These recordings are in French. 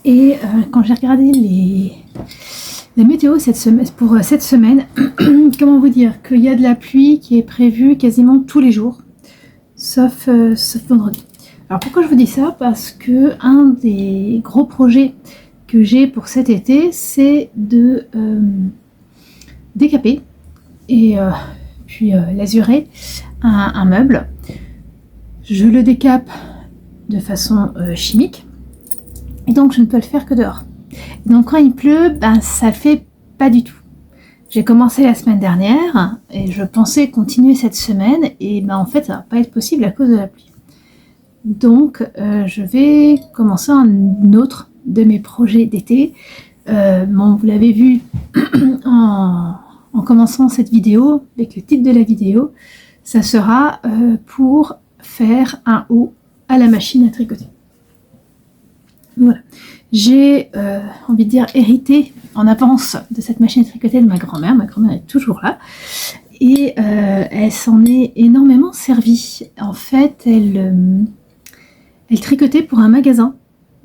Et quand j'ai regardé les météos pour cette semaine, comment vous dire, qu'il y a de la pluie qui est prévue quasiment tous les jours, sauf vendredi. Alors pourquoi je vous dis ça? Parce que un des gros projets que j'ai pour cet été, c'est de décaper et puis lazurer un meuble. Je le décape de façon chimique et donc je ne peux le faire que dehors. Donc quand il pleut, ça le fait pas du tout. J'ai commencé la semaine dernière et je pensais continuer cette semaine et en fait ça va pas être possible à cause de la pluie. Donc je vais commencer un autre de mes projets d'été. Vous l'avez vu en commençant cette vidéo, avec le titre de la vidéo, ça sera pour faire un haut à la machine à tricoter. Voilà. J'ai envie de dire hérité en avance de cette machine à tricoter de ma grand-mère. Ma grand-mère est toujours là et elle s'en est énormément servie. En fait, elle tricotait pour un magasin.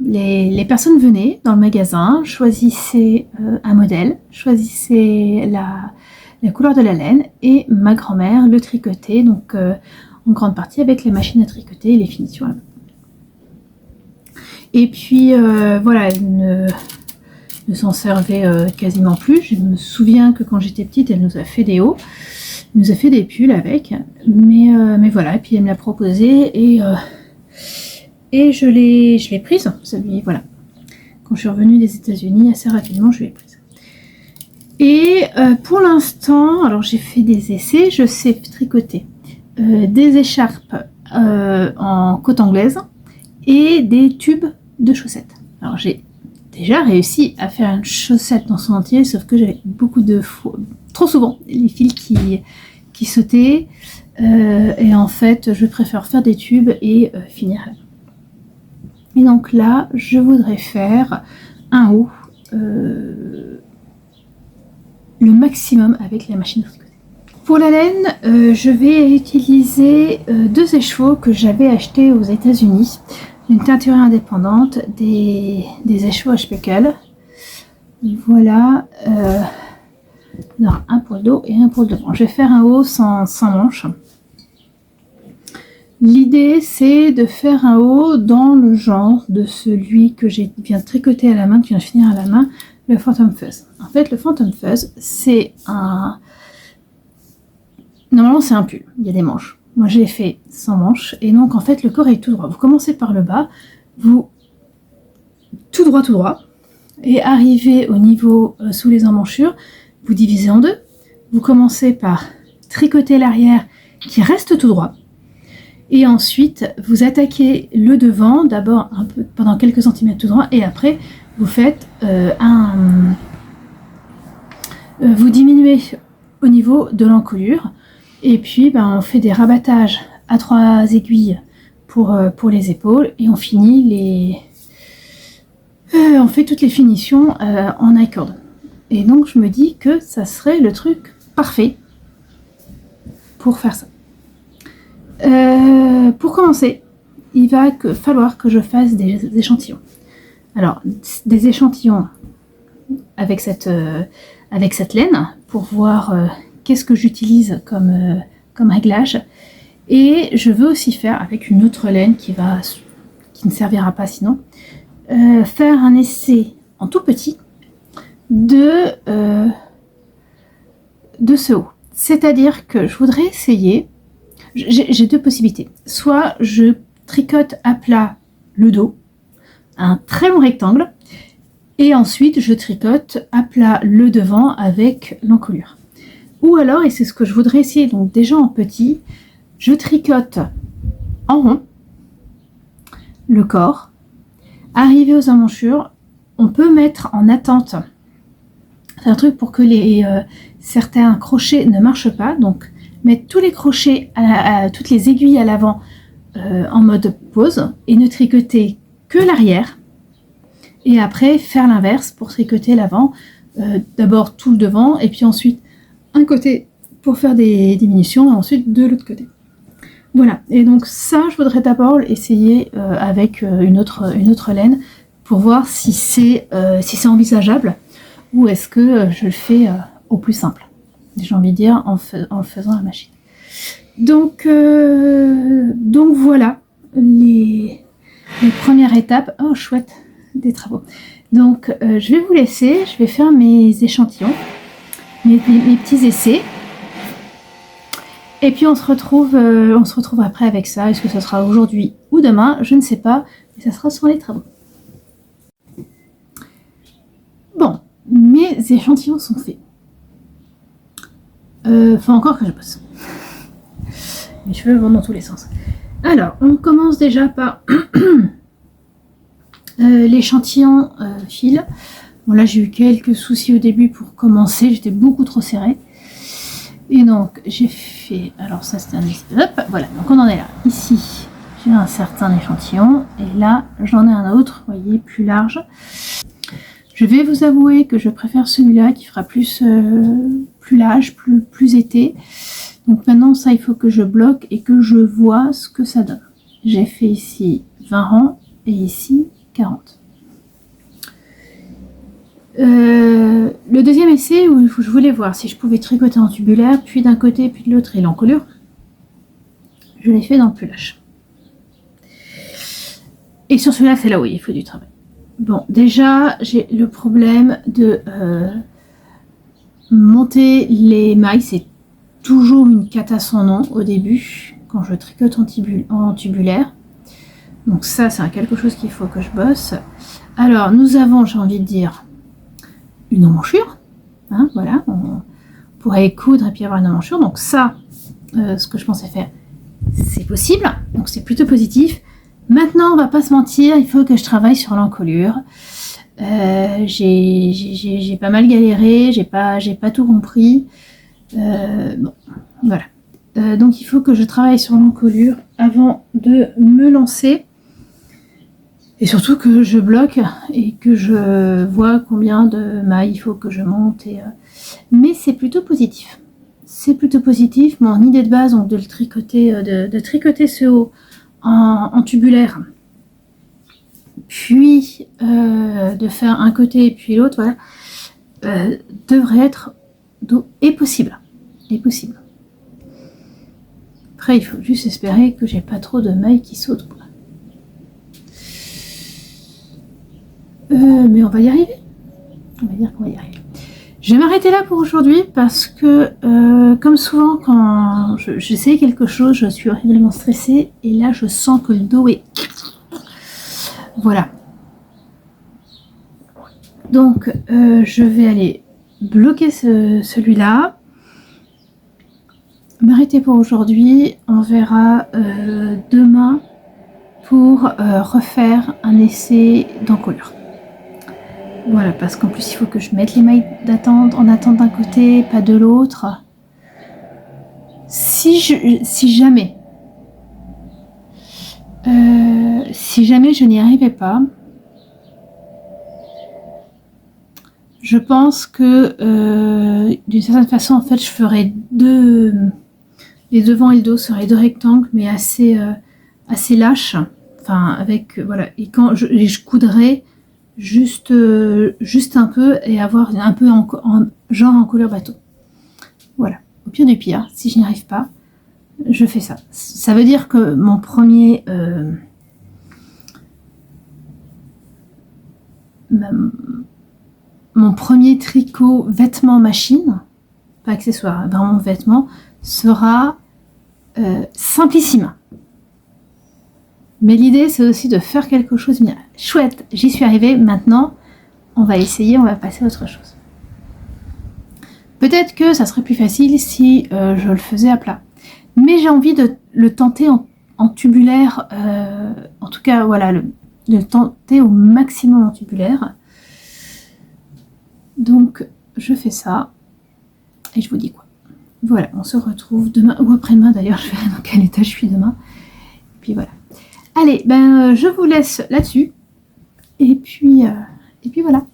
Les personnes venaient dans le magasin, choisissaient un modèle, choisissaient la couleur de la laine et ma grand-mère le tricotait, donc en grande partie avec les machines à tricoter et les finitions. Et puis voilà, elle ne s'en servait quasiment plus. Je me souviens que quand j'étais petite, elle nous a fait des hauts, elle nous a fait des pulls avec, mais voilà, et puis elle me l'a proposé et je l'ai prise, voilà. Quand je suis revenue des États-Unis, assez rapidement, je l'ai prise. Et pour l'instant, alors j'ai fait des essais, je sais tricoter des écharpes en côte anglaise et des tubes de chaussettes. Alors j'ai déjà réussi à faire une chaussette dans son entier, sauf que j'avais beaucoup de fois, trop souvent, les fils qui sautaient. Et en fait, je préfère faire des tubes et finir là. Et donc là, je voudrais faire un haut le maximum avec la machine à tricoter. Pour la laine, je vais utiliser deux écheveaux que j'avais achetés aux États-Unis, une teinturière indépendante, des écheveaux HPKL. Voilà, un pour le dos et un pour le devant. Je vais faire un haut sans manche. L'idée, c'est de faire un haut dans le genre de celui que j'ai viens de tricoter à la main, qui vient de finir à la main, le Phantom Fuzz. En fait, le Phantom Fuzz, c'est un... Normalement, c'est un pull, il y a des manches. Moi, je l'ai fait sans manches, et donc, en fait, le corps est tout droit. Vous commencez par le bas, vous... tout droit, et arrivez au niveau sous les emmanchures, vous divisez en deux. Vous commencez par tricoter l'arrière, qui reste tout droit. Et ensuite, vous attaquez le devant, d'abord un peu pendant quelques centimètres tout droit, et après, vous faites vous diminuez au niveau de l'encolure, et puis on fait des rabattages à 3 aiguilles pour les épaules, et on finit on fait toutes les finitions en I-cord. Et donc, je me dis que ça serait le truc parfait pour faire ça. Pour commencer, il va falloir que je fasse des échantillons. Alors, des échantillons avec cette laine pour voir qu'est-ce que j'utilise comme réglage. Et je veux aussi faire avec une autre laine qui ne servira pas sinon, faire un essai en tout petit de ce haut. C'est-à-dire que je voudrais essayer. J'ai deux possibilités. Soit je tricote à plat le dos, un très long rectangle, et ensuite je tricote à plat le devant avec l'encolure. Ou alors, et c'est ce que je voudrais essayer, donc déjà en petit, je tricote en rond le corps, arrivé aux emmanchures, on peut mettre en attente. C'est un truc pour que certains crochets ne marchent pas, donc mettre tous les crochets, toutes les aiguilles à l'avant en mode pause et ne tricoter que l'arrière. Et après faire l'inverse pour tricoter l'avant. D'abord tout le devant et puis ensuite un côté pour faire des diminutions et ensuite de l'autre côté. Voilà, et donc ça je voudrais d'abord essayer avec une autre laine pour voir si c'est envisageable ou est-ce que je le fais au plus simple. J'ai envie de dire en le faisant à la machine. Donc voilà les premières étapes. Oh chouette, des travaux. Donc je vais vous laisser, je vais faire mes échantillons, mes petits essais. Et puis on se retrouve après avec ça. Est-ce que ça sera aujourd'hui ou demain? Je ne sais pas, mais ça sera sur les travaux. Bon, mes échantillons sont faits. Faut encore que je bosse. Mes cheveux vont dans tous les sens. Alors, on commence déjà par l'échantillon fil. Bon, là, j'ai eu quelques soucis au début pour commencer. J'étais beaucoup trop serrée. Et donc, j'ai fait... Alors, ça, c'était un... Hop, voilà. Donc, on en est là. Ici, j'ai un certain échantillon. Et là, j'en ai un autre, vous voyez, plus large. Je vais vous avouer que je préfère celui-là qui fera plus large, plus été. Donc maintenant, ça, il faut que je bloque et que je vois ce que ça donne. J'ai fait ici 20 rangs et ici 40. Le deuxième essai où je voulais voir si je pouvais tricoter en tubulaire, puis d'un côté, puis de l'autre et l'encolure, je l'ai fait dans le plus lâche. Et sur celui-là, c'est là où il faut du travail. Bon, déjà, j'ai le problème de monter les mailles. C'est toujours une cata sans nom au début, quand je tricote en tubulaire. Donc ça, c'est quelque chose qu'il faut que je bosse. Alors, nous avons, j'ai envie de dire, une emmanchure. Hein, voilà, on pourrait coudre et puis avoir une emmanchure. Donc ça, ce que je pensais faire, c'est possible. Donc c'est plutôt positif. Maintenant, on va pas se mentir, il faut que je travaille sur l'encolure. J'ai pas mal galéré, j'ai pas tout compris. Bon, voilà. Donc il faut que je travaille sur l'encolure avant de me lancer. Et surtout que je bloque et que je vois combien de mailles il faut que je monte. Mais c'est plutôt positif. C'est plutôt positif. Mon idée de base, donc de le tricoter, de tricoter ce haut en tubulaire, puis de faire un côté et puis l'autre, voilà, devrait être possible. Après, il faut juste espérer que j'ai pas trop de mailles qui sautent, quoi. Mais on va y arriver. On va dire qu'on va y arriver. Je vais m'arrêter là pour aujourd'hui parce que, comme souvent, quand j'essaie quelque chose, je suis horriblement stressée et là, je sens que le dos est... Voilà. Donc, je vais aller bloquer celui-là. M'arrêter pour aujourd'hui. On verra demain pour refaire un essai d'encolure. Voilà, parce qu'en plus, il faut que je mette les mailles d'attente en attente d'un côté, pas de l'autre. Si jamais je n'y arrivais pas, je pense que d'une certaine façon, en fait, je ferais les devants et le dos seraient deux rectangles, mais assez lâches. Enfin, avec voilà. Et quand je coudrais juste un peu et avoir un peu genre en couleur bateau. Voilà. Au pire du pire, si je n'y arrive pas, je fais ça. Ça veut dire que mon premier tricot vêtement machine, pas accessoire, vraiment vêtement, sera simplissime. Mais l'idée, c'est aussi de faire quelque chose bien. Chouette, j'y suis arrivée. Maintenant, on va essayer, on va passer à autre chose. Peut-être que ça serait plus facile si je le faisais à plat. Mais j'ai envie de le tenter en tubulaire. En tout cas, voilà, de le tenter au maximum en tubulaire. Donc, je fais ça. Et je vous dis quoi. Voilà, on se retrouve demain, ou après-demain d'ailleurs. Je verrai dans quel état je suis demain. Et puis voilà. Allez, je vous laisse là-dessus. Et puis voilà.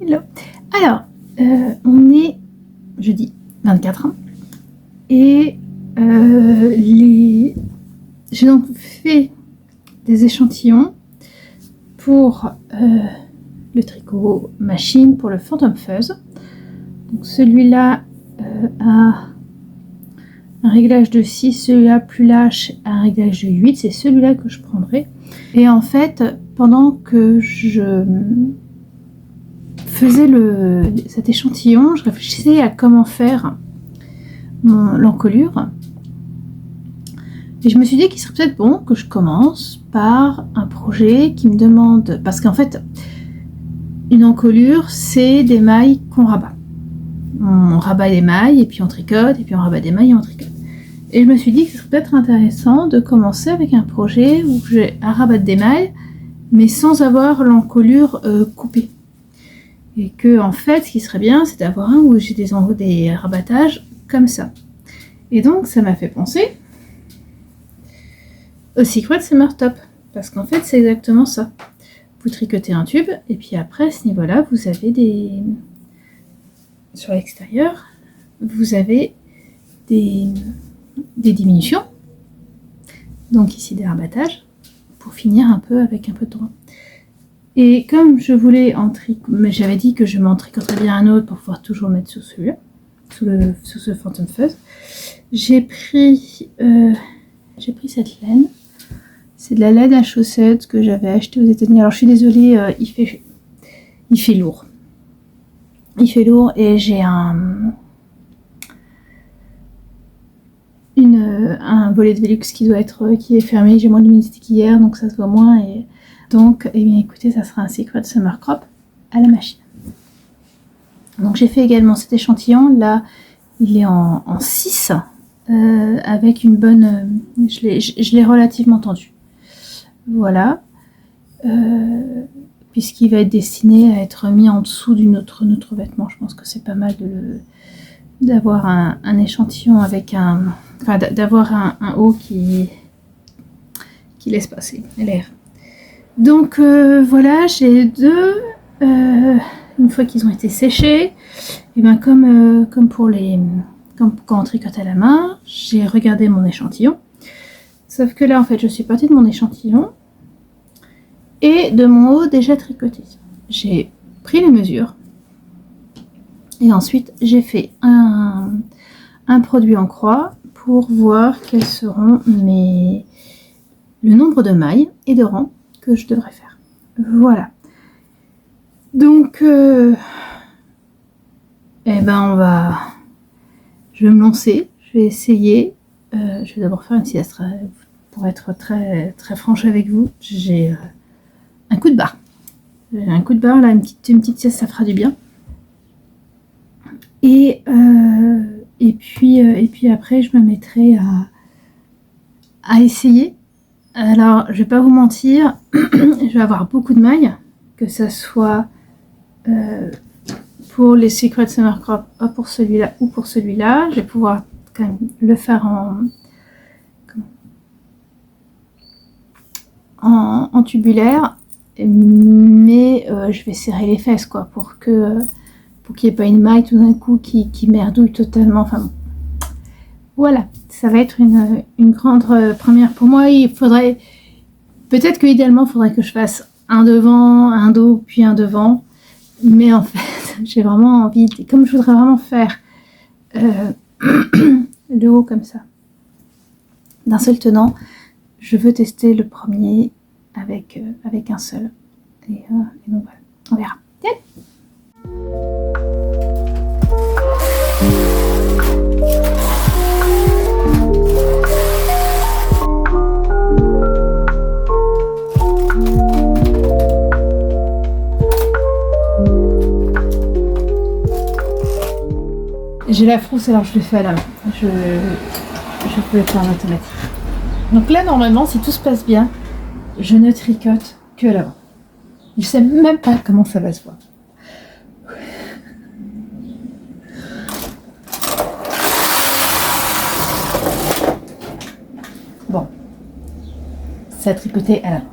Hello. Alors, on est jeudi 24 ans et j'ai donc fait des échantillons pour le tricot machine pour le Phantom Fuzz. Donc celui-là a un réglage de 6, celui-là plus lâche a un réglage de 8, c'est celui-là que je prendrai. Et en fait, pendant que je faisais cet échantillon, je réfléchissais à comment faire l'encolure. Et je me suis dit qu'il serait peut-être bon que je commence par un projet qui me demande... Parce qu'en fait, une encolure, c'est des mailles qu'on rabat. On rabat les mailles, et puis on tricote, et puis on rabat des mailles et on tricote. Et je me suis dit que ce serait peut-être intéressant de commencer avec un projet où j'ai à rabattre des mailles, mais sans avoir l'encolure coupée. Et que, en fait, ce qui serait bien, c'est d'avoir un où j'ai des rabattages comme ça. Et donc, ça m'a fait penser au Secret Summer Top. Parce qu'en fait, c'est exactement ça. Vous tricotez un tube, et puis après, à ce niveau-là, vous avez sur l'extérieur, vous avez des diminutions. Donc ici, des rabattages, pour finir un peu avec un peu de droit. Et comme je voulais mais j'avais dit que je m'en tricoterais bien un autre pour pouvoir toujours le mettre sur celui-là, sous ce Phantom Fuzz, j'ai pris cette laine. C'est de la laine à chaussettes que j'avais acheté aux États-Unis. Alors je suis désolée, il fait lourd. Il fait lourd et j'ai un volet de Velux qui est fermé. J'ai moins d'humidité qu'hier, donc ça se voit moins. Et donc, eh bien écoutez, ça sera un Secret Summer Crop à la machine. Donc j'ai fait également cet échantillon. Là, il est en 6 avec une bonne... je l'ai relativement tendu. Voilà. Puisqu'il va être destiné à être mis en dessous d'une autre vêtement. Je pense que c'est pas mal d'avoir un échantillon avec d'avoir un haut qui laisse passer l'air. Donc voilà, j'ai deux. Une fois qu'ils ont été séchés, et bien comme quand on tricote à la main, j'ai regardé mon échantillon. Sauf que là, en fait, je suis partie de mon échantillon et de mon haut déjà tricoté. J'ai pris les mesures et ensuite j'ai fait un produit en croix pour voir quels seront le nombre de mailles et de rangs que je devrais faire. Voilà. Donc, je vais me lancer, je vais essayer. Je vais d'abord faire une sieste. Pour être très, très franche avec vous, j'ai un coup de barre. J'ai un coup de barre, là, une petite sieste, ça fera du bien. Et puis après, je me mettrai à essayer. Alors, je vais pas vous mentir, je vais avoir beaucoup de mailles, que ça soit pour les Secret Summer Crop, pour celui-là ou pour celui-là. Je vais pouvoir quand même le faire en tubulaire, mais je vais serrer les fesses quoi, pour qu'il n'y ait pas une maille tout d'un coup qui merdouille totalement. Enfin bon. Voilà, ça va être une grande première pour moi. Il faudrait peut-être que idéalement, il faudrait que je fasse un devant, un dos, puis un devant. Mais en fait, j'ai vraiment envie, comme je voudrais vraiment faire le haut comme ça, d'un seul tenant, je veux tester le premier avec un seul. Et donc voilà, on verra. Yeah. J'ai la frousse, alors je le fais à la main. Je peux le faire en automatique. Donc là, normalement, si tout se passe bien, je ne tricote que l'avant. Je sais même pas comment ça va se voir. Bon. Ça a tricoté à l'avant.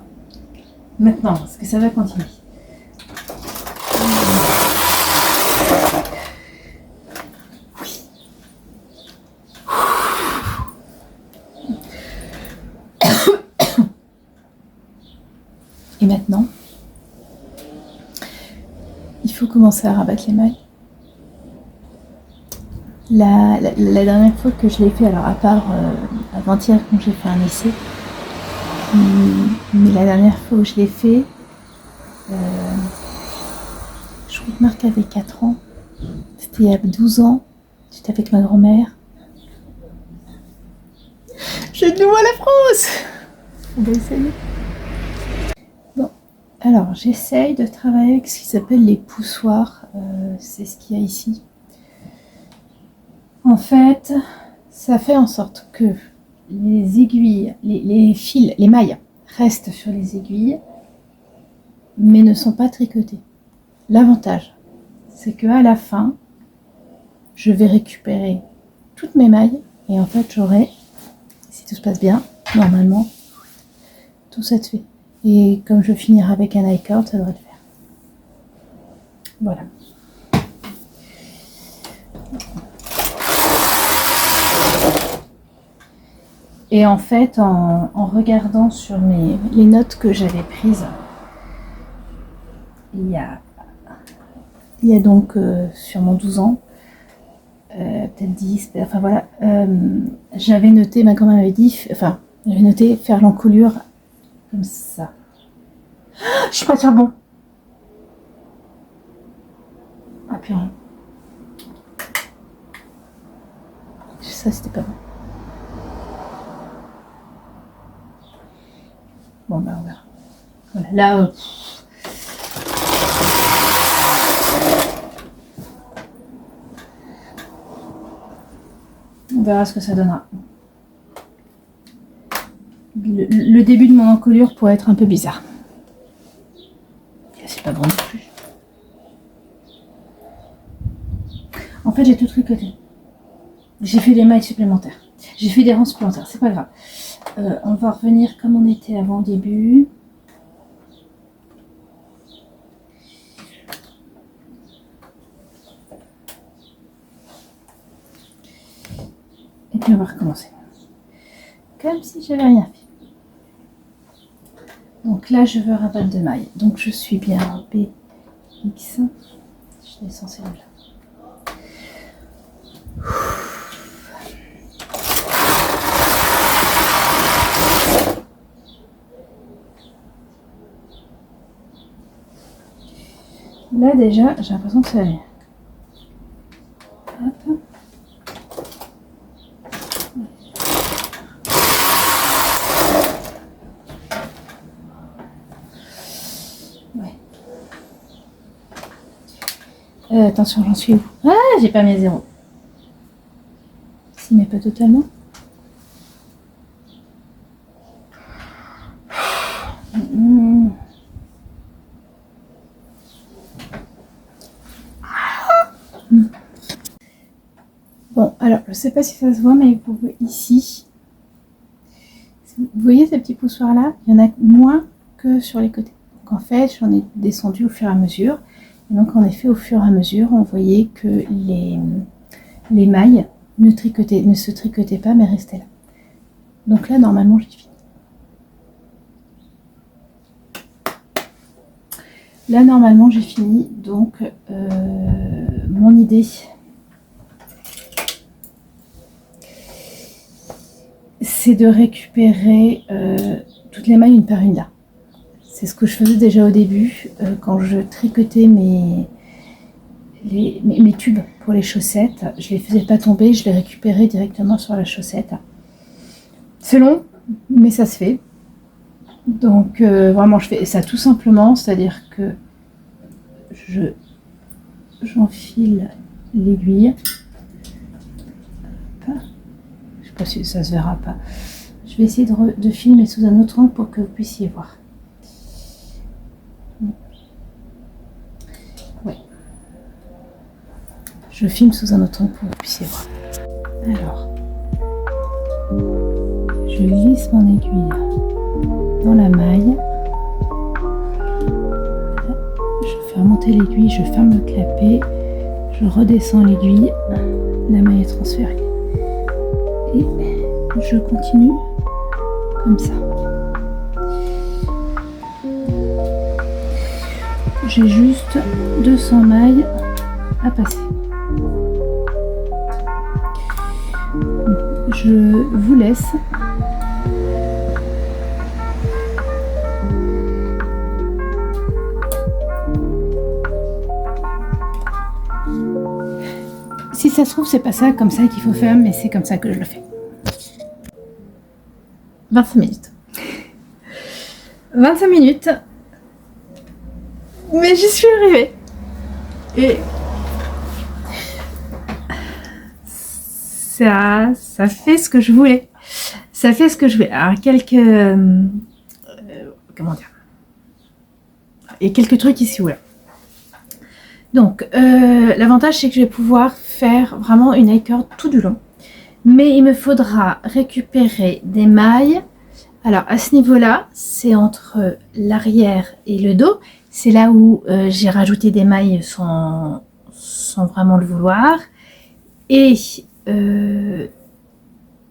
Maintenant, est-ce que ça va continuer? Et maintenant, il faut commencer à rabattre les mailles. La dernière fois que je l'ai fait, alors à part avant-hier quand j'ai fait un essai, mais la dernière fois où je l'ai fait, je crois que Marc avait 4 ans, c'était il y a 12 ans, j'étais avec ma grand-mère. J'ai de nouveau la France. On va essayer. Bon, alors j'essaye de travailler avec ce qui s'appelle les poussoirs, c'est ce qu'il y a ici. En fait, ça fait en sorte que les aiguilles, les fils, les mailles restent sur les aiguilles, mais ne sont pas tricotées. L'avantage, c'est qu'à la fin, je vais récupérer toutes mes mailles et en fait, j'aurai, si tout se passe bien, normalement, tout ça de fait. Et comme je finirai avec un I-cord, ça devrait le faire. Voilà. Et en fait, en regardant sur les notes que j'avais prises, il y a donc sur mon 12 ans, peut-être 10, enfin voilà, j'avais noté, ma grand-mère m'avait dit, enfin, j'avais noté faire l'encolure comme ça. Je suis pas sûre, bon. Ah purée. Ça, c'était pas bon. Bon, bah on verra. Voilà, là, on verra ce que ça donnera. Le début de mon encolure pourrait être un peu bizarre. C'est pas bon non plus. En fait, j'ai tout tricoté. J'ai fait des mailles supplémentaires. J'ai fait des rangs supplémentaires. C'est pas grave. On va revenir comme on était avant le début. Et puis on va recommencer. Comme si j'avais rien fait. Donc là, je veux rabattre de mailles. Donc je suis bien en BX. Je descends celle-là. Là déjà, j'ai l'impression que ça va bien. Hop. Ouais. Attention, j'en suis où? Ah, j'ai pas mis à 0. Si, mais pas totalement. Bon, alors, je sais pas si ça se voit, mais vous voyez ici, vous voyez ces petits poussoirs là, il y en a moins que sur les côtés. Donc en fait, j'en ai descendu au fur et à mesure. Et donc en effet, au fur et à mesure, on voyait que les mailles ne se tricotaient pas, mais restaient là. Donc là, normalement, j'ai fini. Là, normalement, j'ai fini. Donc, mon idée, c'est de récupérer toutes les mailles une par une là. C'est ce que je faisais déjà au début, quand je tricotais mes tubes pour les chaussettes. Je les faisais pas tomber, je les récupérais directement sur la chaussette. C'est long, mais ça se fait. Donc vraiment, je fais ça tout simplement, c'est-à-dire que j'enfile l'aiguille. Je sais pas si ça se verra pas. Je vais essayer de filmer sous un autre angle pour que vous puissiez voir. Ouais. Je filme sous un autre angle pour que vous puissiez voir. Alors, je glisse mon aiguille dans la maille. remonter l'aiguille, je ferme le clapet, je redescends l'aiguille, la maille est transférée. Et je continue comme ça. J'ai juste 200 mailles à passer. Je vous laisse. Si ça se trouve, c'est pas ça comme ça qu'il faut faire, mais c'est comme ça que je le fais. 25 minutes. 25 minutes. Mais j'y suis arrivée. Et ça fait ce que je voulais. Ça fait ce que je voulais. Alors, comment dire? Il y a quelques trucs ici ou là. Donc, l'avantage, c'est que je vais pouvoir faire vraiment une I-cord tout du long. Mais il me faudra récupérer des mailles. Alors, à ce niveau-là, c'est entre l'arrière et le dos. C'est là où j'ai rajouté des mailles sans vraiment le vouloir. Et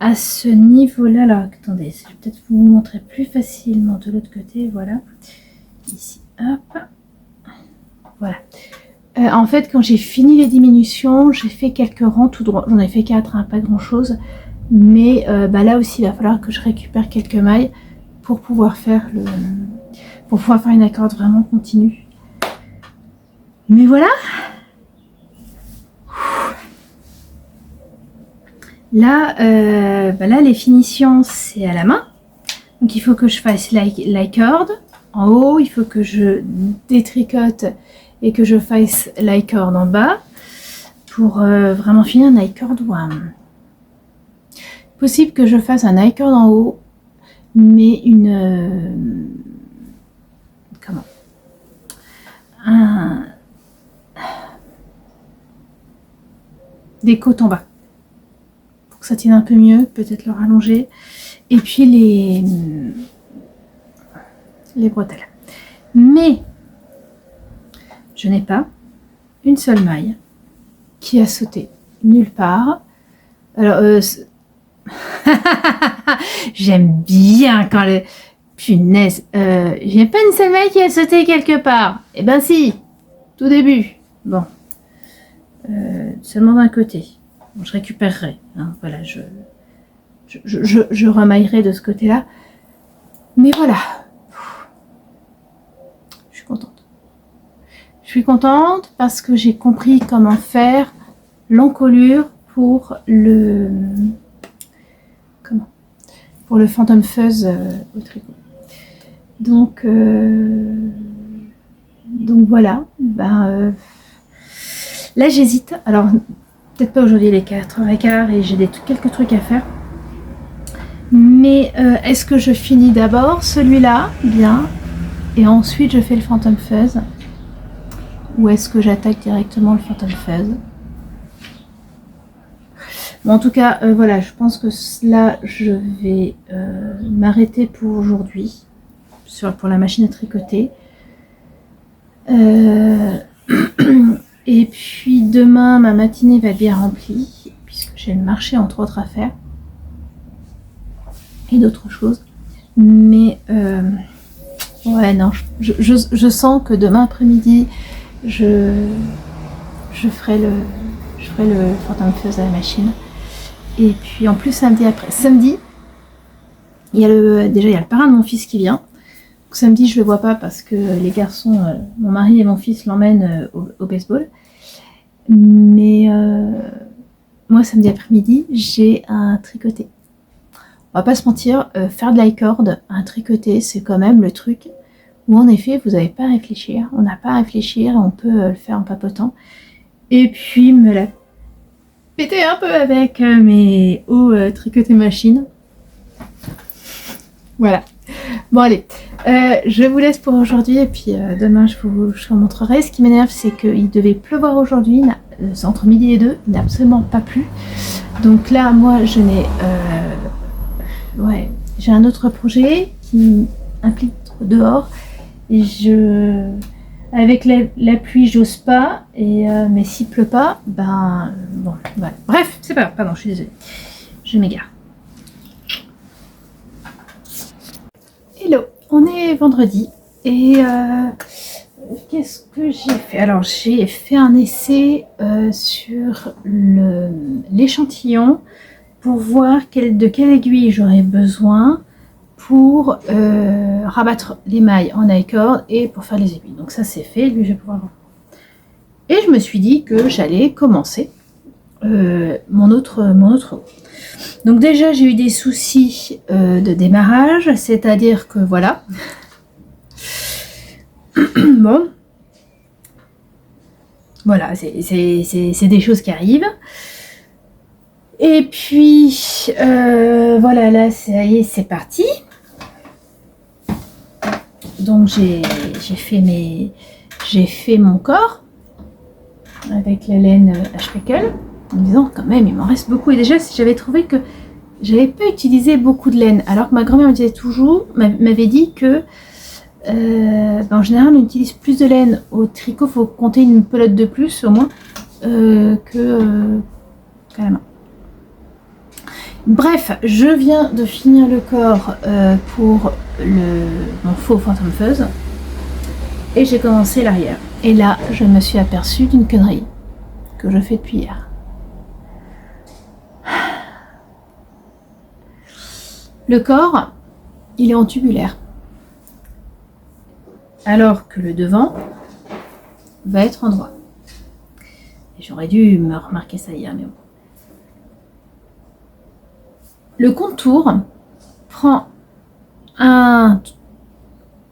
à ce niveau-là, là, attendez, je vais peut-être vous montrer plus facilement de l'autre côté. Voilà. Ici, hop. Voilà. En fait, quand j'ai fini les diminutions, j'ai fait quelques rangs tout droit. J'en ai fait 4, hein, pas grand-chose. Mais là aussi, il va falloir que je récupère quelques mailles pour pouvoir faire une I-cord vraiment continue. Mais voilà. Là, les finitions, c'est à la main. Donc, il faut que je fasse l'I-cord. En haut, il faut que je détricote et que je fasse l'I-cord en bas pour vraiment finir un I-cord one. Possible que je fasse un I-cord en haut, mais des côtes en bas pour que ça tienne un peu mieux, peut-être le rallonger, et puis les bretelles. Mais je n'ai pas une seule maille qui a sauté nulle part. Alors j'aime bien quand le punaise, j'ai pas une seule maille qui a sauté quelque part. Eh ben si, tout début. Bon, seulement d'un côté. Bon, je récupérerai. Hein, voilà, je remaillerai de ce côté-là. Mais voilà, je suis contente. Je suis contente parce que j'ai compris comment faire l'encolure pour le Phantom Fuzz au tricot. Donc voilà. Là j'hésite. Alors peut-être pas aujourd'hui, les 4h15 et j'ai quelques trucs à faire. Mais est-ce que je finis d'abord celui-là, bien, et ensuite je fais le Phantom Fuzz, ou est-ce que j'attaque directement le Phantom Fuzz? Bon, en tout cas, voilà, je pense que là, je vais m'arrêter pour aujourd'hui pour la machine à tricoter. Et puis demain, ma matinée va être bien remplie, puisque j'ai le marché entre autres à faire. Et d'autres choses. Mais, ouais, non, je sens que demain après-midi, je ferai le Phantom Fuzz à la machine. Et puis en plus samedi, il y a le parrain de mon fils qui vient. Donc, samedi je le vois pas parce que les garçons, mon mari et mon fils l'emmènent au baseball. Mais moi samedi après-midi j'ai un tricoté. On va pas se mentir, faire de l'i-cord, un tricoté, c'est quand même le truc où en effet vous n'avez pas à réfléchir. On n'a pas à réfléchir, on peut le faire en papotant. Et puis me la péter un peu avec mes hauts tricotés machine. Voilà. Bon allez, je vous laisse pour aujourd'hui et puis demain je vous montrerai. Ce qui m'énerve, c'est qu'il devait pleuvoir aujourd'hui, entre midi et 2, il n'a absolument pas plu. Donc là, moi je n'ai... j'ai un autre projet qui implique dehors et Avec la pluie, j'ose pas, mais s'il pleut pas, ben bon, voilà. Bref, c'est pas grave, pardon, je suis désolée. Je m'égare. Hello, on est vendredi et qu'est-ce que j'ai fait? Alors j'ai fait un essai sur l'échantillon pour voir de quelle aiguille j'aurais besoin pour rabattre les mailles en I-cord et pour faire les aiguilles. Donc ça c'est fait, lui je vais pouvoir voir. Et je me suis dit que j'allais commencer mon autre lot. Donc déjà j'ai eu des soucis de démarrage, c'est-à-dire que voilà. Bon. Voilà, c'est des choses qui arrivent. Et puis voilà, là ça y est, c'est parti. Donc j'ai fait mon corps avec la laine Ashpekel en me disant quand même il m'en reste beaucoup. Et déjà j'avais trouvé que j'avais pas utilisé beaucoup de laine, alors que ma grand-mère me disait toujours, m'avait dit que en général on utilise plus de laine au tricot, faut compter une pelote de plus au moins qu'à la main. Bref, je viens de finir le corps pour mon faux Phantom Fuzz et j'ai commencé l'arrière. Et là, je me suis aperçue d'une connerie que je fais depuis hier. Le corps, il est en tubulaire, alors que le devant va être en droit. Et j'aurais dû me remarquer ça hier, mais bon. Le contour prend un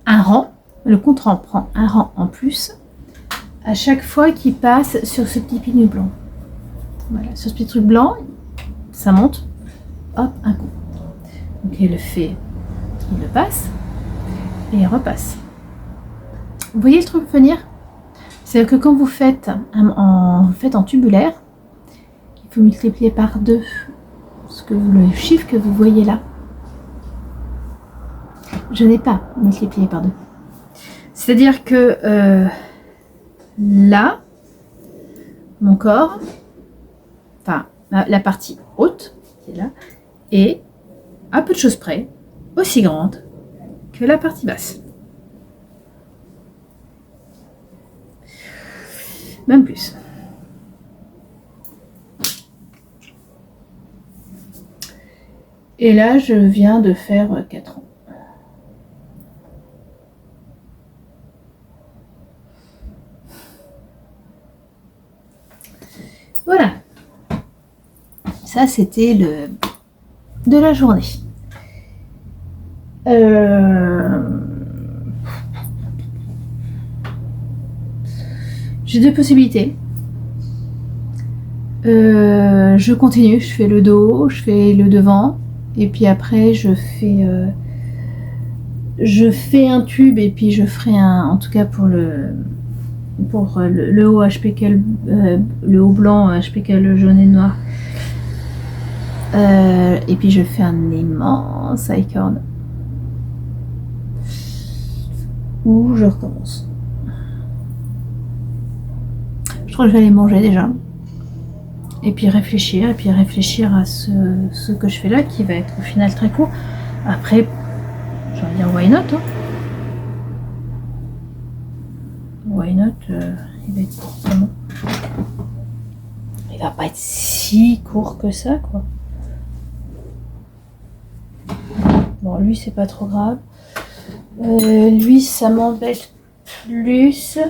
rang, le contour prend un rang en plus à chaque fois qu'il passe sur ce petit pignon blanc. Voilà, sur ce petit truc blanc, ça monte, hop, un coup. Donc il le fait, il le passe et il repasse. Vous voyez le truc venir? C'est-à-dire que quand vous faites en tubulaire, il faut multiplier par 2 le chiffre que vous voyez là. Je n'ai pas multiplié par 2. C'est-à-dire que là, mon corps, enfin la partie haute, qui est là, est à peu de choses près aussi grande que la partie basse. Même plus. Et là, je viens de faire 4 ans. Voilà. Ça, c'était de la journée. J'ai 2 possibilités. Je continue, je fais le dos, je fais le devant. Et puis après, je fais un tube et puis je ferai en tout cas pour le haut HPK, le haut blanc HPK, le jaune et noir. Et puis je fais un immense I-cord où je recommence. Je crois que je vais aller manger déjà. Et puis réfléchir à ce que je fais là, qui va être au final très court. Après, j'ai envie de dire why not, hein. Why not, il va être court vraiment. Il va pas être si court que ça, quoi. Bon, lui, c'est pas trop grave. Lui, ça m'embête plus.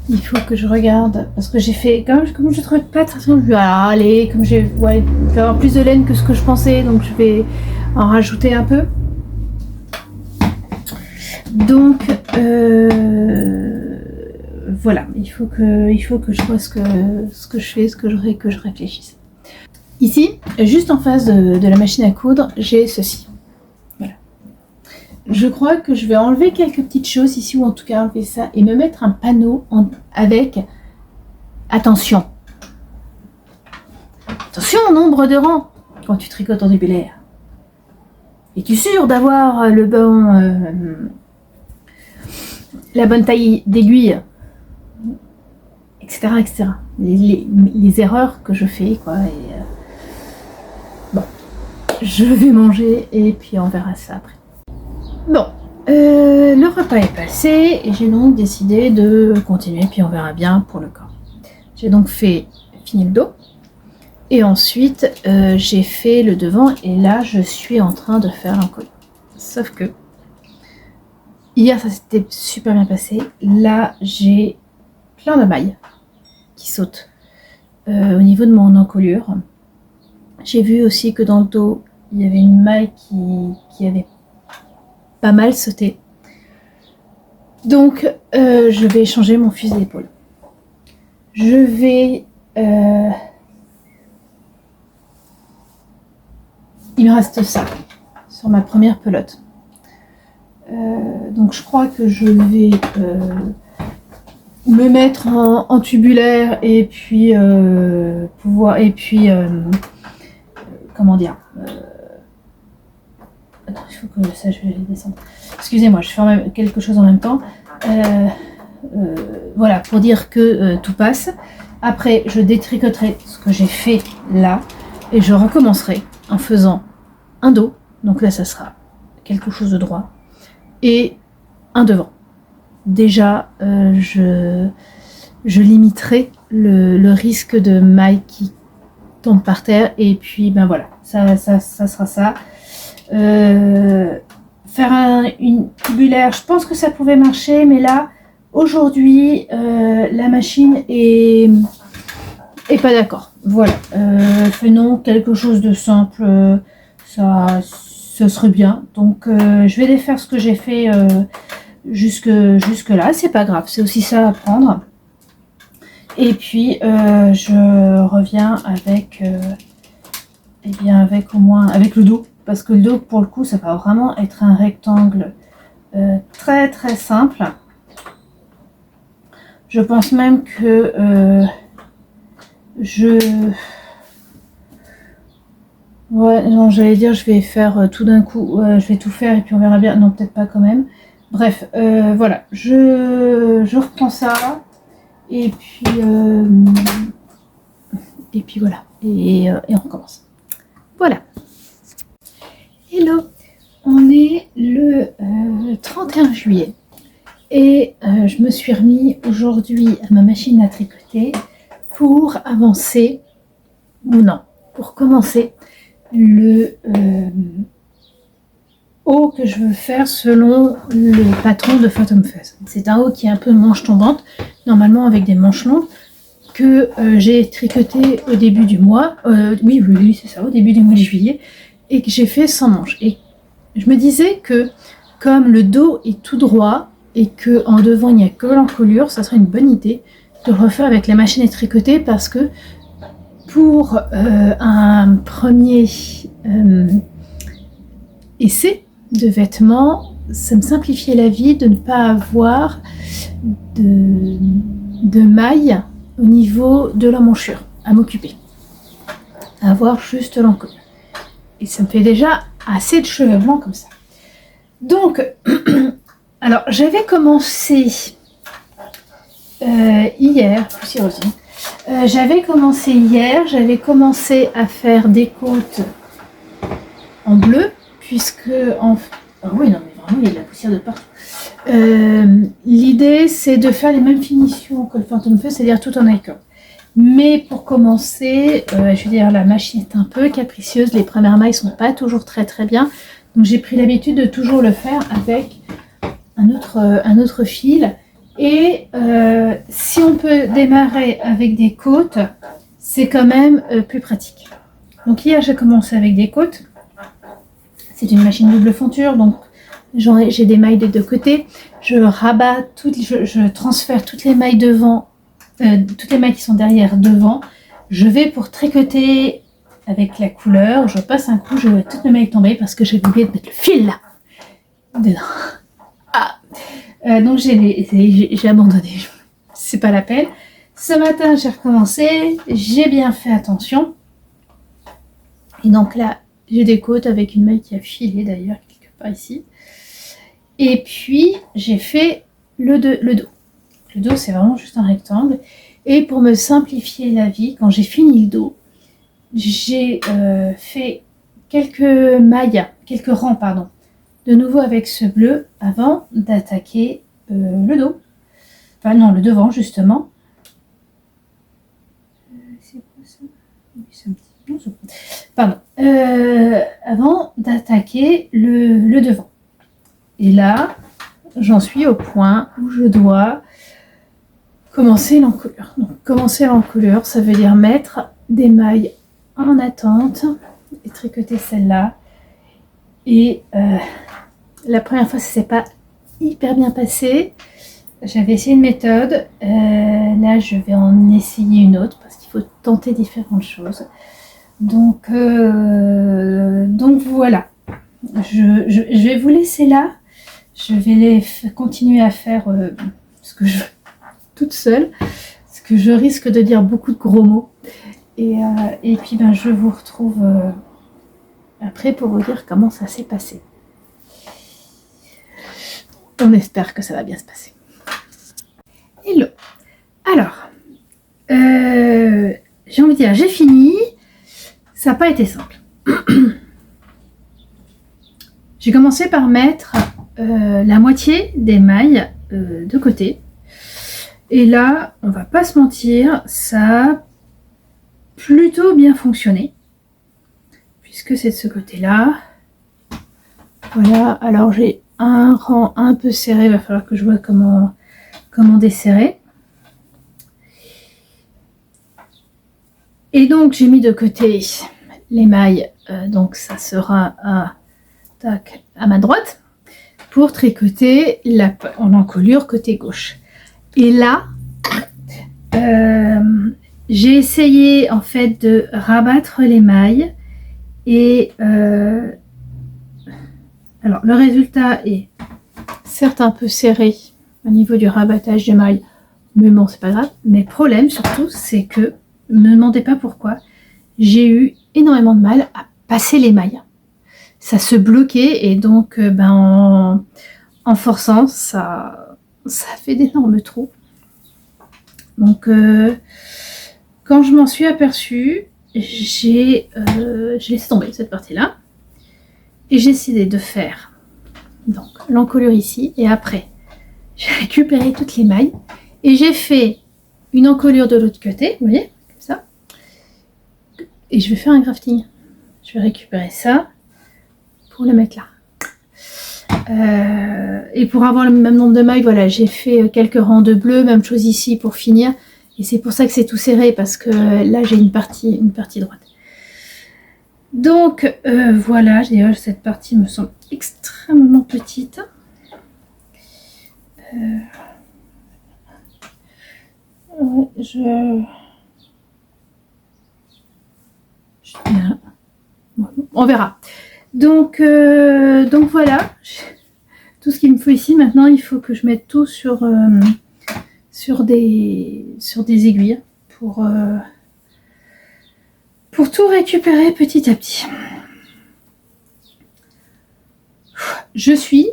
Il faut que je regarde, parce que j'ai fait, comme je trouve pas très bien, je vais aller, comme je vais avoir plus de laine que ce que je pensais, donc je vais en rajouter un peu. Donc voilà, il faut que je vois ce que je fais, que je réfléchisse. Ici, juste en face de la machine à coudre, j'ai ceci. Voilà. Je crois que je vais enlever quelques petites choses ici, ou en tout cas enlever ça, et me mettre un panneau avec attention. Attention au nombre de rangs quand tu tricotes en tubulaire. Es-tu sûr d'avoir la bonne taille d'aiguille, etc., etc. Les erreurs que je fais, quoi. Et, bon, je vais manger et puis on verra ça après. Bon, le repas est passé et j'ai donc décidé de continuer, puis on verra bien pour le corps. J'ai donc fini le dos et ensuite j'ai fait le devant et là je suis en train de faire l'encolure. Sauf que hier ça s'était super bien passé. Là j'ai plein de mailles qui sautent au niveau de mon encolure. J'ai vu aussi que dans le dos il y avait une maille qui avait pas mal sauté. Donc je vais changer mon fusil d'épaule. Je vais il me reste ça sur ma première pelote. Donc je crois que je vais me mettre en tubulaire et puis pouvoir comment dire attends, il faut que ça je vais descendre. Excusez-moi, je fais quelque chose en même temps. Voilà, pour dire que tout passe. Après, je détricoterai ce que j'ai fait là et je recommencerai en faisant un dos. Donc là, ça sera quelque chose de droit et un devant. Déjà, je limiterai le risque de maille qui tombe par terre et puis ben voilà, ça sera ça. Faire une tubulaire, je pense que ça pouvait marcher, mais là aujourd'hui la machine est pas d'accord. Voilà, faisons quelque chose de simple, ça serait bien. Donc je vais défaire ce que j'ai fait jusque là, c'est pas grave, c'est aussi ça à prendre. Et puis je reviens avec avec au moins avec le dos, parce que le dos pour le coup ça va vraiment être un rectangle très très simple. Je pense même que ouais, non, j'allais dire je vais faire tout d'un coup, je vais tout faire et puis on verra bien. Non, peut-être pas quand même. Bref, voilà, je reprends ça et puis voilà, et on recommence. Voilà. Hello, on est le 31 juillet et je me suis remis aujourd'hui à ma machine à tricoter pour avancer, ou non, pour commencer le haut que je veux faire selon le patron de Phantom Fuzz. C'est un haut qui est un peu manche tombante, normalement avec des manches longues, que j'ai tricoté au début du mois, oui c'est ça, au début du mois de juillet, et que j'ai fait sans manches. Et je me disais que comme le dos est tout droit et que en devant il n'y a que l'encolure, ça serait une bonne idée de refaire avec la machine à tricoter, parce que pour un premier essai de vêtements, ça me simplifiait la vie de ne pas avoir de mailles au niveau de la manchure à m'occuper, avoir juste l'encolure. Et ça me fait déjà assez de cheveux blancs comme ça. Donc, alors j'avais commencé hier, poussiéreusement. J'avais commencé à faire des côtes en bleu, puisque ah oui, non, mais vraiment, il y a de la poussière de partout. L'idée, c'est de faire les mêmes finitions que le Phantom Fuzz, c'est-à-dire tout en high-curl. Mais pour commencer, je veux dire, la machine est un peu capricieuse, les premières mailles sont pas toujours très très bien, donc j'ai pris l'habitude de toujours le faire avec un autre fil. Et si on peut démarrer avec des côtes, c'est quand même plus pratique. Donc hier, j'ai commencé avec des côtes. C'est une machine double fonture, donc j'ai des mailles des deux côtés. Je rabats je transfère toutes les mailles devant, toutes les mailles qui sont derrière devant. Je vais pour tricoter avec la couleur. Je passe un coup, je vois toutes mes mailles tomber parce que j'ai oublié de mettre le fil là dedans. Donc j'ai abandonné. C'est pas la peine. Ce matin, j'ai recommencé. J'ai bien fait attention. Et donc là, j'ai des côtes avec une maille qui a filé d'ailleurs quelque part ici. Et puis j'ai fait le dos. Le dos, c'est vraiment juste un rectangle. Et pour me simplifier la vie, quand j'ai fini le dos, j'ai fait quelques mailles, quelques rangs, pardon, de nouveau avec ce bleu avant d'attaquer le dos. Enfin non, le devant justement. C'est quoi ça? Oui, c'est un petit... Non, pardon. Avant d'attaquer le devant. Et là, j'en suis au point où je dois commencer l'encolure. Donc commencer l'encolure, ça veut dire mettre des mailles en attente et tricoter celle-là. Et la première fois, ça s'est pas hyper bien passé. J'avais essayé une méthode. Là, je vais en essayer une autre parce qu'il faut tenter différentes choses. Donc voilà. Je vais vous laisser là. Je vais continuer à faire ce que je veux toute seule, parce que je risque de dire beaucoup de gros mots. Et puis ben, je vous retrouve après pour vous dire comment ça s'est passé. On espère que ça va bien se passer. Hello. Alors, j'ai envie de dire, j'ai fini. Ça n'a pas été simple. J'ai commencé par mettre la moitié des mailles de côté. Et là, on va pas se mentir, ça a plutôt bien fonctionné. Puisque c'est de ce côté-là. Voilà, alors j'ai un rang un peu serré, il va falloir que je vois comment desserrer. Et donc j'ai mis de côté les mailles, donc ça sera à ma droite, pour tricoter en encolure côté gauche. Et là, j'ai essayé en fait de rabattre les mailles et alors le résultat est certes un peu serré au niveau du rabattage des mailles, mais bon c'est pas grave. Mais le problème surtout c'est que, ne me demandez pas pourquoi, j'ai eu énormément de mal à passer les mailles. Ça se bloquait et donc en forçant ça fait d'énormes trous. Donc quand je m'en suis aperçue, j'ai laissé tomber cette partie-là et j'ai décidé de faire donc l'encolure ici et après j'ai récupéré toutes les mailles et j'ai fait une encolure de l'autre côté, vous voyez, comme ça, et je vais faire un grafting. Je vais récupérer ça pour le mettre là. Et pour avoir le même nombre de mailles, voilà, j'ai fait quelques rangs de bleu, même chose ici pour finir. Et c'est pour ça que c'est tout serré, parce que là j'ai une partie droite. Donc voilà, d'ailleurs cette partie me semble extrêmement petite. On verra. Donc voilà, tout ce qu'il me faut ici. Maintenant, il faut que je mette tout sur des aiguilles pour tout récupérer petit à petit. Je suis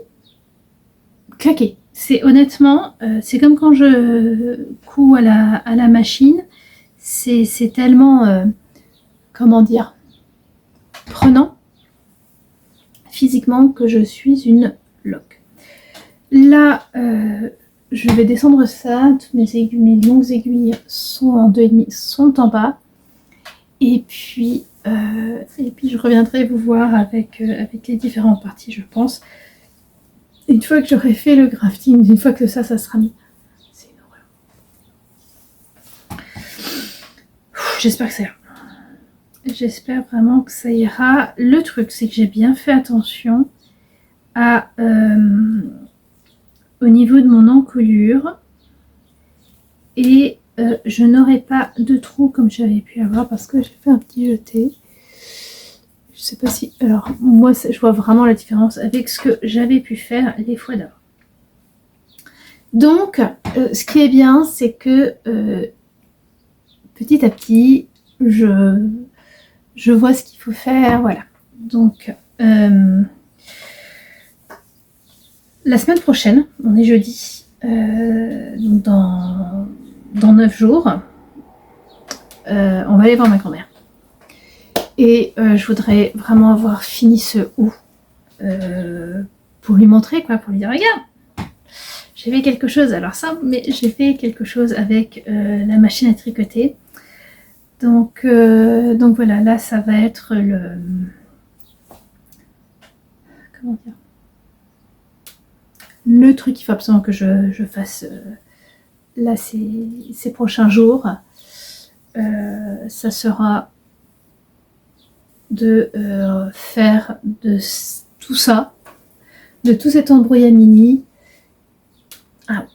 claquée. C'est honnêtement, c'est comme quand je couds à la machine. C'est tellement, comment dire, prenant physiquement que je suis une loque. Là, je vais descendre ça. Toutes mes longues aiguilles sont en 2,5, sont en bas. Et puis je reviendrai vous voir avec les différentes parties, je pense. Une fois que j'aurai fait le grafting, une fois que ça sera mis. C'est une horreur. J'espère que ça ira. J'espère vraiment que ça ira. Le truc, c'est que j'ai bien fait attention au niveau de mon encolure. Et je n'aurai pas de trou comme j'avais pu avoir parce que j'ai fait un petit jeté. Je sais pas si... Alors, moi, je vois vraiment la différence avec ce que j'avais pu faire les fois d'avant. Donc, ce qui est bien, c'est que petit à petit, je vois ce qu'il faut faire. Voilà. Donc, la semaine prochaine, on est jeudi, donc dans 9 jours, on va aller voir ma grand-mère. Et je voudrais vraiment avoir fini ce haut pour lui montrer, quoi, pour lui dire regarde, j'ai fait quelque chose, alors simple, mais j'ai fait quelque chose avec la machine à tricoter. Donc voilà, là ça va être comment dire, le truc qu'il faut absolument que je fasse là ces prochains jours. Ça sera de faire de tout ça, de tout cet embrouillamini. Ah,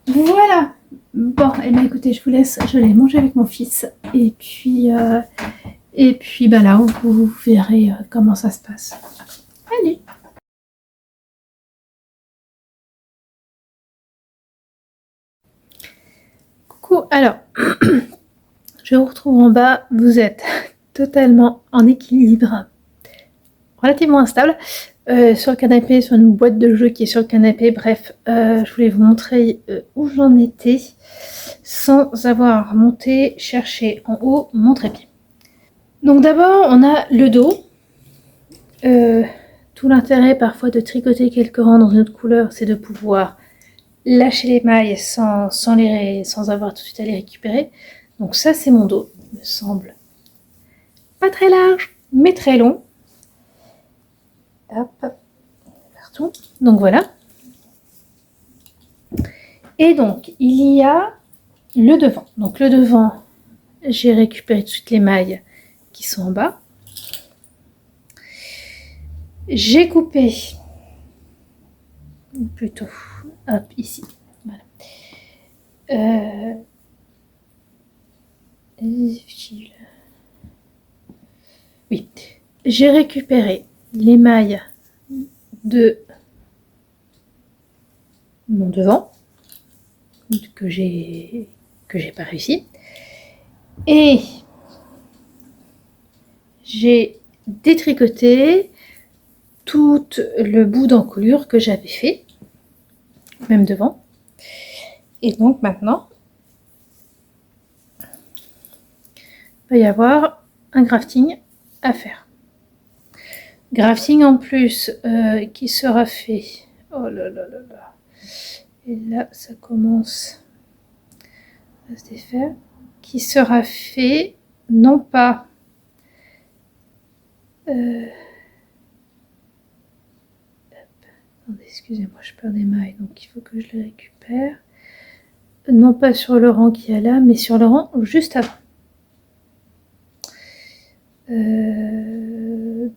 voilà. Bon, et bien écoutez, je vous laisse, je vais manger avec mon fils. Et puis bah là, vous verrez comment ça se passe. Allez. Coucou, alors, je vous retrouve en bas. Vous êtes totalement en équilibre, relativement instable. Sur le canapé, sur une boîte de jeux qui est sur le canapé. Bref, je voulais vous montrer où j'en étais sans avoir monté chercher en haut mon trépied. Donc d'abord, on a le dos. Tout l'intérêt parfois de tricoter quelques rangs dans une autre couleur, c'est de pouvoir lâcher les mailles sans avoir tout de suite à les récupérer. Donc ça, c'est mon dos. Il me semble pas très large, mais très long. Hop, partout. Donc voilà. Et donc, il y a le devant. Donc le devant, j'ai récupéré toutes les mailles qui sont en bas. J'ai coupé, plutôt, hop, ici. Voilà. Oui, j'ai récupéré les mailles de mon devant que j'ai pas réussi, et j'ai détricoté tout le bout d'encolure que j'avais fait, même devant. Et donc maintenant, il va y avoir un grafting à faire. Grafting en plus qui sera fait. Oh là là là là. Et là, ça commence à se défaire. Qui sera fait, non pas attendez, excusez-moi, je perds des mailles, donc il faut que je les récupère. Non pas sur le rang qui est là, mais sur le rang juste avant.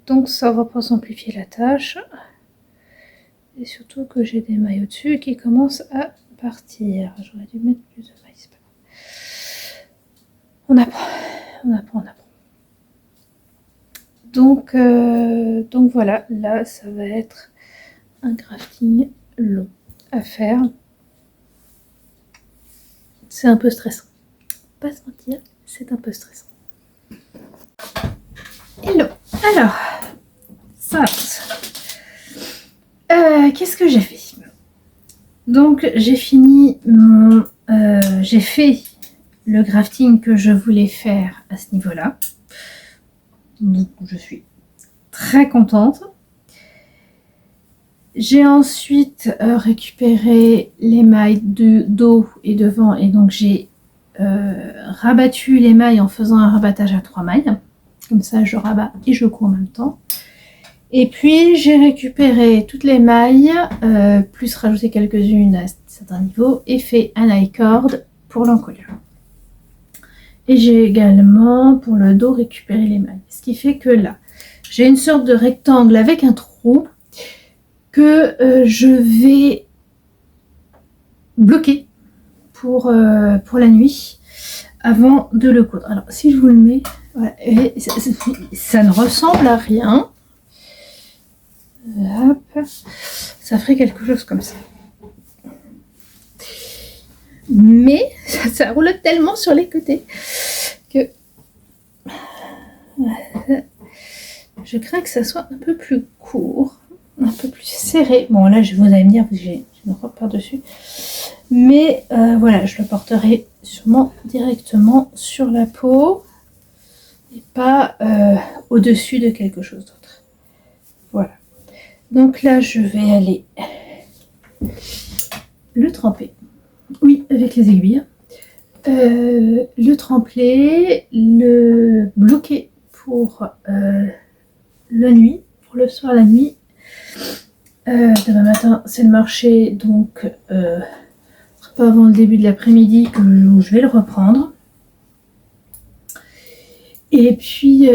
Donc ça va pas simplifier la tâche. Et surtout que j'ai des mailles au-dessus qui commencent à partir. J'aurais dû mettre plus de mailles, c'est pas grave. On apprend. Donc voilà, là ça va être un grafting long à faire. C'est un peu stressant. Pas se mentir, c'est un peu stressant. Hello. Alors, ça. Qu'est-ce que j'ai fait? Donc j'ai fini mon... j'ai fait le grafting que je voulais faire à ce niveau-là. Donc je suis très contente. J'ai ensuite récupéré les mailles de dos et devant, et donc j'ai rabattu les mailles en faisant un rabattage à 3 mailles. Comme ça, je rabats et je couds en même temps. Et puis, j'ai récupéré toutes les mailles, plus rajouté quelques-unes à certains niveaux, et fait un I-cord pour l'encolure. Et j'ai également, pour le dos, récupéré les mailles. Ce qui fait que là, j'ai une sorte de rectangle avec un trou que je vais bloquer pour la nuit avant de le coudre. Alors, si je vous le mets, voilà, ça ne ressemble à rien. Hop, ça ferait quelque chose comme ça. Mais ça roule tellement sur les côtés que je crains que ça soit un peu plus court. un peu plus serré. Bon là vous allez me dire parce que j'ai une robe par-dessus. Mais voilà, je le porterai sûrement directement sur la peau et pas au-dessus de quelque chose d'autre. Voilà. Donc là, je vais aller le tremper. Oui, avec les aiguilles. Le tremper, le bloquer pour la nuit, pour le soir, la nuit. Demain matin, c'est le marché, donc pas avant le début de l'après-midi où je vais le reprendre. Et puis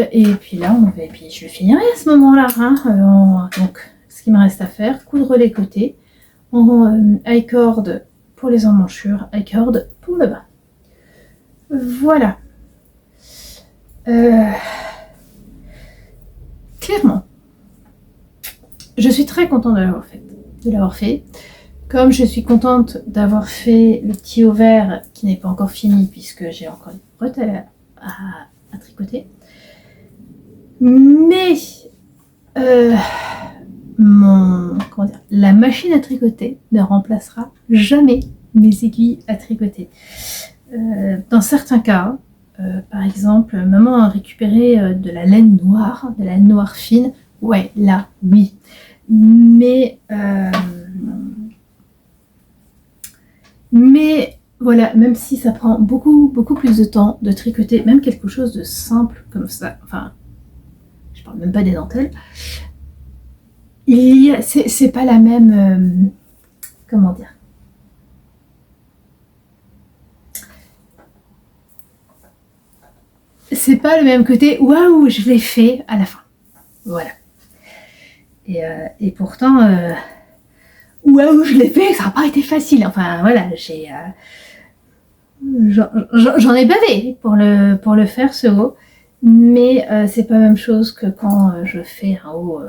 là, et puis je finirai à ce moment-là. Hein, donc, ce qui me reste à faire, coudre les côtés en high cord pour les emmanchures, high cord pour le bas. Voilà. Clairement, je suis très contente de l'avoir fait. Comme je suis contente d'avoir fait le petit haut vert qui n'est pas encore fini puisque j'ai encore une bretelle à tricoter. Mais la machine à tricoter ne remplacera jamais mes aiguilles à tricoter. Dans certains cas, par exemple, maman a récupéré de la laine noire fine. Ouais, là, oui. Mais voilà, même si ça prend beaucoup plus de temps de tricoter, même quelque chose de simple comme ça, enfin, je parle même pas des dentelles, c'est pas la même, comment dire, c'est pas le même côté, waouh, je l'ai fait à la fin, voilà. Et pourtant, waouh, je l'ai fait, ça n'a pas été facile, enfin voilà, j'en ai bavé pour le faire ce haut, mais c'est pas la même chose que quand je fais un haut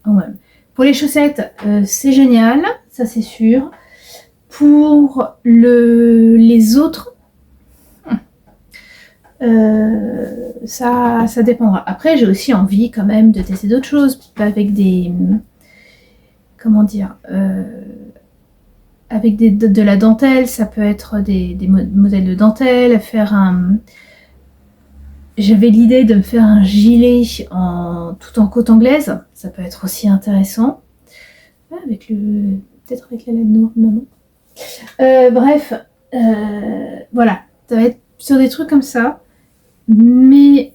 même. Pour les chaussettes, c'est génial, ça c'est sûr. Pour les autres, ça dépendra. Après, j'ai aussi envie quand même de tester d'autres choses, avec des, comment dire, avec de la dentelle, ça peut être des modèles de dentelle, j'avais l'idée de me faire un gilet tout en côte anglaise, ça peut être aussi intéressant. Peut-être avec la laine noire, maman. Bref, voilà, ça va être sur des trucs comme ça, mais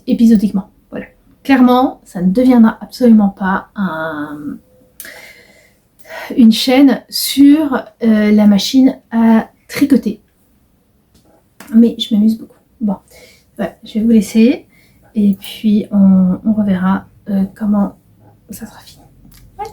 épisodiquement. Voilà. Clairement, ça ne deviendra absolument pas une chaîne sur la machine à tricoter. Mais je m'amuse beaucoup. Bon, voilà, je vais vous laisser et puis on reverra comment ça sera fini. Ouais.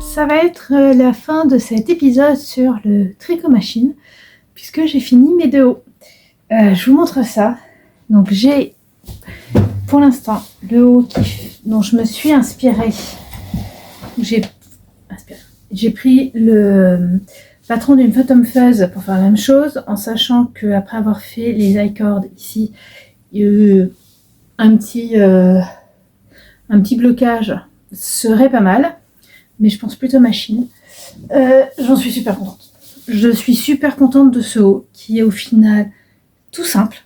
Ça va être la fin de cet épisode sur le tricot machine, puisque j'ai fini mes deux hauts. Je vous montre ça. Donc j'ai, pour l'instant, le haut dont je me suis inspirée. J'ai pris le patron d'une Phantom Fuzz pour faire la même chose, en sachant qu'après avoir fait les high cords ici, il y a eu un petit blocage serait pas mal. Mais je pense plutôt machine. J'en suis super contente. Je suis super contente de ce haut, qui est au final tout simple,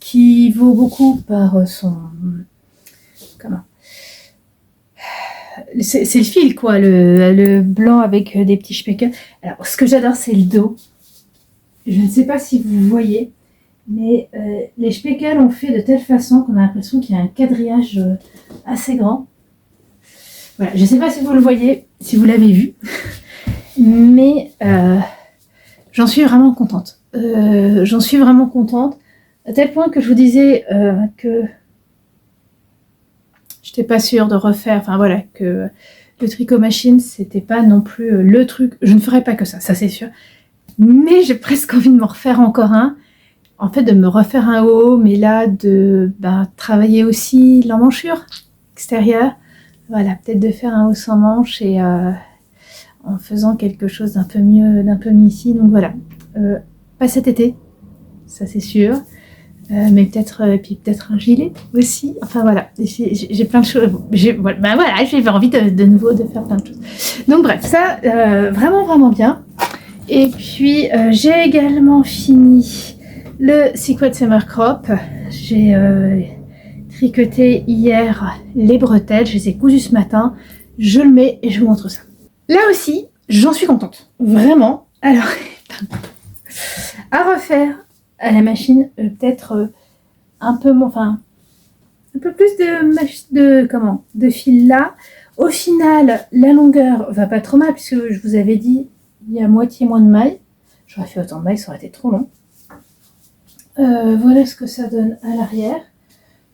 qui vaut beaucoup par son... Comment ? C'est le fil, quoi, le blanc avec des petits speckles. Alors, ce que j'adore, c'est le dos. Je ne sais pas si vous voyez, mais les speckles ont fait de telle façon qu'on a l'impression qu'il y a un quadrillage assez grand. Voilà, je ne sais pas si vous le voyez, si vous l'avez vu, mais j'en suis vraiment contente. J'en suis vraiment contente, à tel point que je vous disais que je n'étais pas sûre de refaire, enfin voilà, que le tricot machine, c'était pas non plus le truc. Je ne ferais pas que ça c'est sûr. Mais j'ai presque envie de m'en refaire encore un. En fait, de me refaire un haut, mais là, de travailler aussi l'emmanchure extérieure. Voilà, peut-être de faire un haut sans manche et en faisant quelque chose d'un peu mieux ici. Donc voilà, pas cet été, ça c'est sûr. Mais peut-être peut-être un gilet aussi. Enfin voilà, j'ai plein de choses. J'ai envie de nouveau de faire plein de choses. Donc bref, ça vraiment bien. Et puis j'ai également fini le Secret Summer Crop. J'ai tricoté hier les bretelles, je les ai cousues ce matin. Je le mets et je vous montre ça. Là aussi, j'en suis contente, vraiment. Alors, à refaire à la machine, peut-être un peu plus de fil là. Au final, la longueur va pas trop mal puisque je vous avais dit il y a moitié moins de mailles. J'aurais fait autant de mailles, ça aurait été trop long. Voilà ce que ça donne à l'arrière.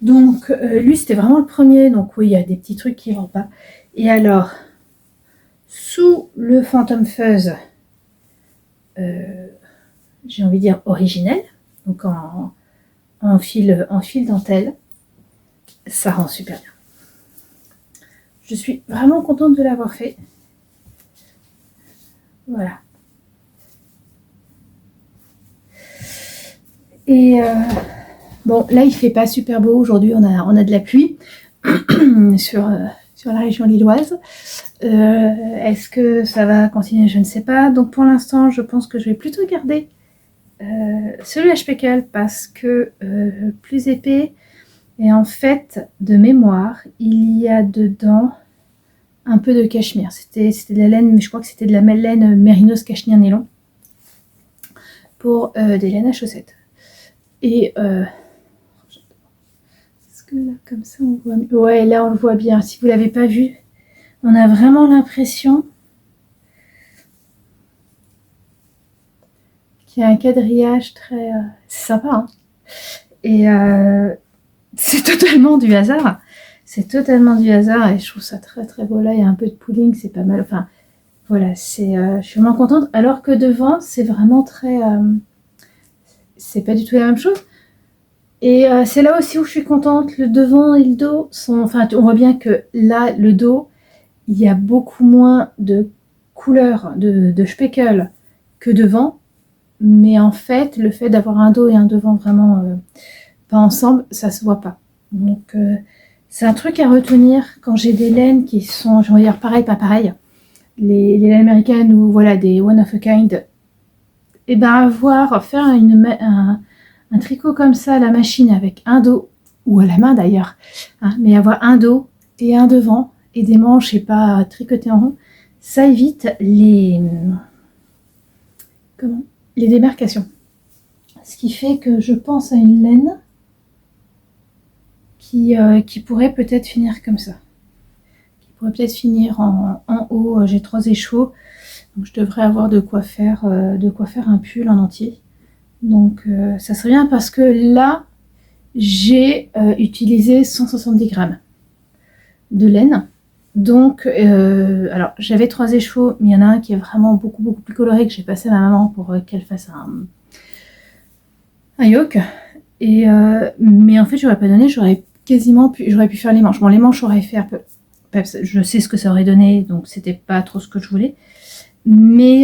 Donc lui c'était vraiment le premier, donc oui il y a des petits trucs qui vont pas. Et alors sous le Phantom Fuzz, j'ai envie de dire originel, donc en fil dentelle, ça rend super bien. Je suis vraiment contente de l'avoir fait. Voilà. Et bon, là il fait pas super beau aujourd'hui, on a de la pluie sur la région lilloise. Est-ce que ça va continuer? Je ne sais pas. Donc pour l'instant, je pense que je vais plutôt garder celui HPKL parce que plus épais. Et en fait, de mémoire, il y a dedans un peu de cachemire. C'était de la laine, mais je crois que c'était de la laine mérinos cachemire nylon pour des laines à chaussettes. Et est-ce que là, comme ça, on voit... Ouais, là, on le voit bien. Si vous ne l'avez pas vu, on a vraiment l'impression qu'il y a un quadrillage très... c'est sympa, hein. Et c'est totalement du hasard. C'est totalement du hasard et je trouve ça très très beau. Là, il y a un peu de pooling, c'est pas mal. Enfin, voilà, je suis vraiment contente. Alors que devant, c'est vraiment très... c'est pas du tout la même chose. Et c'est là aussi où je suis contente. Le devant et le dos sont... Enfin, on voit bien que là, le dos, il y a beaucoup moins de couleurs, de speckle que devant. Mais en fait, le fait d'avoir un dos et un devant vraiment pas ensemble, ça se voit pas. Donc, c'est un truc à retenir quand j'ai des laines qui sont, je vais dire pareil, pas pareil. Les laines américaines ou voilà, des one of a kind. Et ben, faire un tricot comme ça à la machine avec un dos, ou à la main d'ailleurs, hein, mais avoir un dos et un devant et des manches et pas tricoter en rond, ça évite les démarcations. Ce qui fait que je pense à une laine qui pourrait peut-être finir comme ça. Qui pourrait peut-être finir en haut. J'ai 3 échos, donc je devrais avoir de quoi faire un pull en entier. Donc ça serait bien parce que là, j'ai utilisé 170 grammes de laine. Donc, alors j'avais 3 échos, mais il y en a un qui est vraiment beaucoup plus coloré que j'ai passé à ma maman pour qu'elle fasse un yoke. Et mais en fait, j'aurais pas donné, j'aurais pu faire les manches. Bon, les manches, j'aurais fait un peu. Je sais ce que ça aurait donné, donc c'était pas trop ce que je voulais. Mais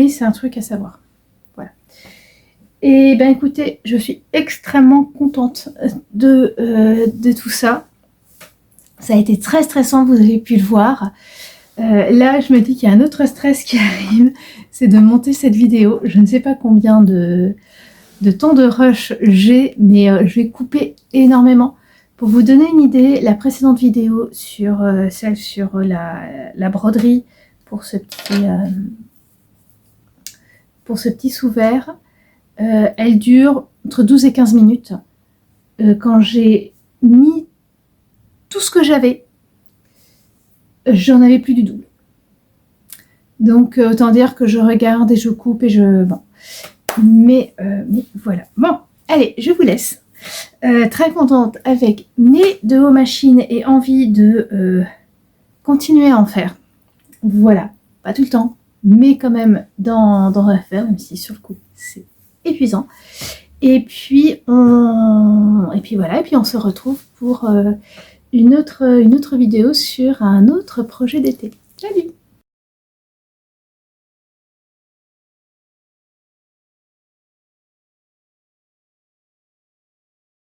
c'est un truc à savoir. Voilà. Et ben écoutez, je suis extrêmement contente de tout ça. Ça a été très stressant, vous avez pu le voir. Là, je me dis qu'il y a un autre stress qui arrive, c'est de monter cette vidéo. Je ne sais pas combien de temps de rush j'ai, mais je vais couper énormément. Pour vous donner une idée, la précédente vidéo sur celle sur la broderie pour ce petit sous-vert, elle dure entre 12 et 15 minutes. Quand j'ai mis tout ce que j'avais, j'en avais plus du double. Donc autant dire que je regarde et je coupe et bon. Mais voilà. Bon, allez, je vous laisse. Très contente avec mes 2 hauts machines et envie de continuer à en faire. Voilà, pas tout le temps, mais quand même d'en refaire, même si sur le coup c'est épuisant. Et puis voilà, et puis on se retrouve pour une autre vidéo sur un autre projet d'été. Salut!